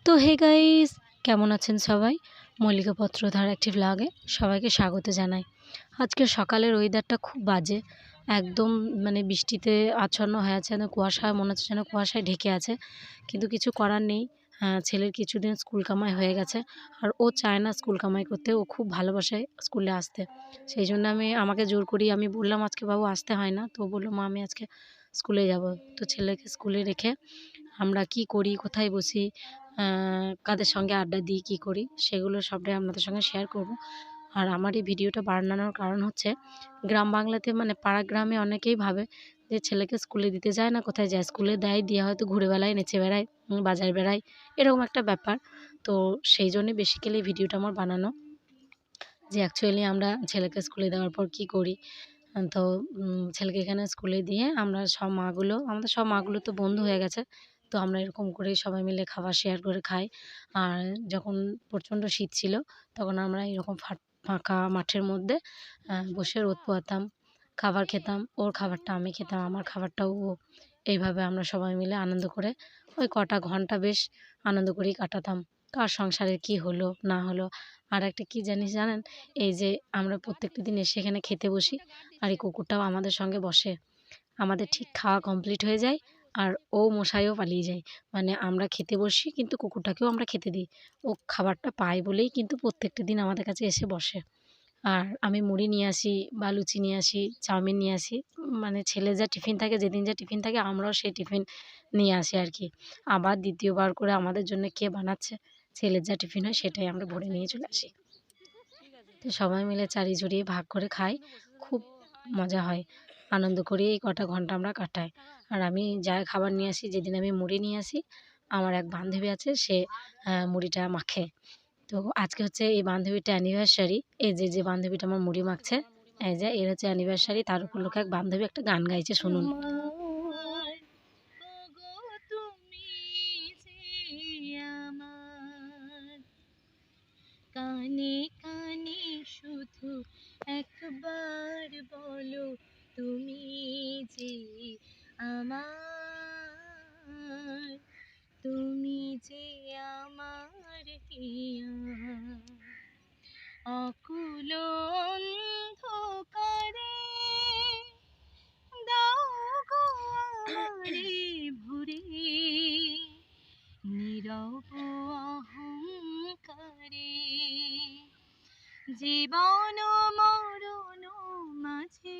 তো hey guys, কেমন আছেন সবাই? মল্লিকা পত্রধার একটি ভ্লগে সবাইকে স্বাগত জানাই। আজকে সকালের ওয়েদারটা খুব বাজে, একদম মানে বৃষ্টিতে আচ্ছন্ন হয়ে আছে, কুয়াশা মনে হচ্ছে যেন কুয়াশায় ঢেকে আছে, কিন্তু কিছু করার নেই। ছেলের কিছুদিন স্কুল কামাই হয়ে গেছে, আর ও চায় না স্কুল কামাই করতে, ও খুব ভালোবাসে স্কুলে আসতে। সেই জন্য আমাকে জোর করি, আমি বললাম আজকে বাবু আসতে হয় না, তো ও বললো মা আমি আজকে স্কুলে যাব। তো ছেলেকে স্কুলে রেখে আমরা কি করি, কোথায় বসি, কাদের সঙ্গে আড্ডা দিই, কী করি, সেগুলো সবটাই আপনাদের সঙ্গে শেয়ার করব। আর আমার এই ভিডিওটা বানানোর কারণ হচ্ছে, গ্রাম বাংলাতে মানে পাড়া গ্রামে অনেকেই ভাবে যে ছেলেকে স্কুলে দিতে যায় না, কোথায় যায়, স্কুলে দেয়, দিয়ে হয়তো ঘুরে বেড়ায়, নেচে বেড়ায়, বাজার বেড়ায়, এরকম একটা ব্যাপার। তো সেই জন্যে বেসিক্যালি ভিডিওটা আমার বানানো, যে অ্যাকচুয়ালি আমরা ছেলেকে স্কুলে দেওয়ার পর কী করি। তো ছেলেকে এখানে স্কুলে দিয়ে আমাদের সব মাগুলো তো বন্ধু হয়ে গেছে। তো আমরা এরকম করেই সবাই মিলে খাবার শেয়ার করে খাই। আর যখন প্রচণ্ড শীত ছিল, তখন আমরা এরকম ফাঁকা মাঠের মধ্যে বসে রোদ পোহাতাম, খাবার খেতাম, ওর খাবারটা আমি খেতাম, আমার খাবারটাও ও। এইভাবে আমরা সবাই মিলে আনন্দ করে ওই কটা ঘন্টা বেশ আনন্দ করেই কাটাতাম। কার সংসারের কী হলো না হলো। আর একটা কী জিনিস জানেন, এই যে আমরা প্রত্যেকটা দিন এসে এখানে খেতে বসি, আর এই কুকুরটাও আমাদের সঙ্গে বসে। আমাদের ঠিক খাওয়া কমপ্লিট হয়ে যায়, আর ও মশাইও পালিয়ে যায়। মানে আমরা খেতে বসি, কিন্তু কুকুরটাকেও আমরা খেতে দিই। ও খাবারটা পায় বলেই কিন্তু প্রত্যেকটা দিন আমাদের কাছে এসে বসে। আর আমি মুড়ি নিয়ে আসি বা লুচি নিয়ে আসি, চাউমিন নিয়ে আসি। মানে ছেলের যা টিফিন থাকে, যেদিন যা টিফিন থাকে আমরাও সেই টিফিন নিয়ে আসি আর কি। আবার দ্বিতীয়বার করে আমাদের জন্য কে বানাচ্ছে, ছেলের যা টিফিন হয় সেটাই আমরা ভরে নিয়ে চলে আসি। তো সবাই মিলে চারি চড়িয়ে ভাগ করে খাই, খুব মজা হয়, আনন্দ করে এই কটা ঘন্টা আমরা কাটাই। আর আমি যা খাবার নিয়ে আসি, যেদিন আমি মুড়ি নিয়ে আসি, আমার এক বান্ধবী আছে, সে মুড়িটা মাখে। তো আজকে হচ্ছে এই বান্ধবীটা অ্যানিভার্সারি, এই যে বান্ধবীটা আমার মুড়ি মাখছে, এই যে এর হচ্ছে অ্যানিভার্সারি, তার উপলক্ষে এক বান্ধবী একটা গান গাইছে, শুনুন। কানে কানে শুধু একবার বলো, তুমি যে আমার, তুমি যে আমার হিয়া। অকুল অন্ধকারে দাও গো আমারে ভরে, নীরব অহংকারে জীবন মরণ মাঝে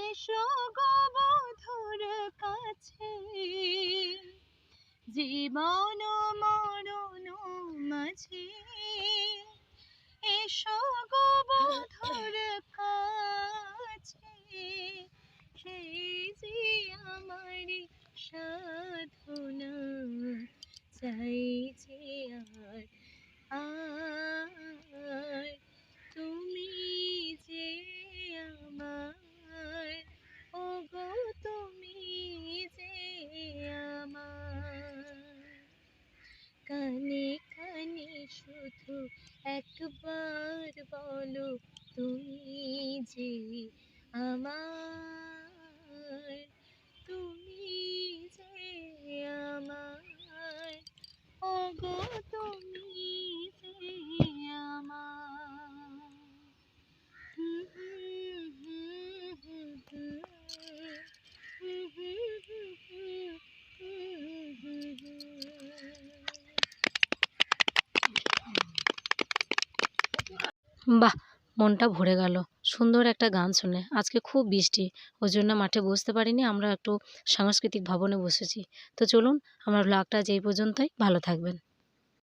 এসো গো বধুর কাছে। জীবন মরণ মাঝে এসো গো বধুর কাছে। সেই যে আমার সাধনা চাইছে আর তুমি যে আমার, ওগো তুমি যে আমার। কানে কানে শুধু একবার বলো, তুমি যে আমার, তুমি যে আমার, ওগো তুমি যে আমার। বাহ! মনটা ভরে গেল সুন্দর একটা গান শুনে। আজকে খুব বৃষ্টি, ওই জন্য মাঠে বসতে পারিনি, আমরা একটু সাংস্কৃতিক ভবনে বসেছি। তো চলুন, আমার ভ্লগটা আজ এই পর্যন্তই, ভালো থাকবেন।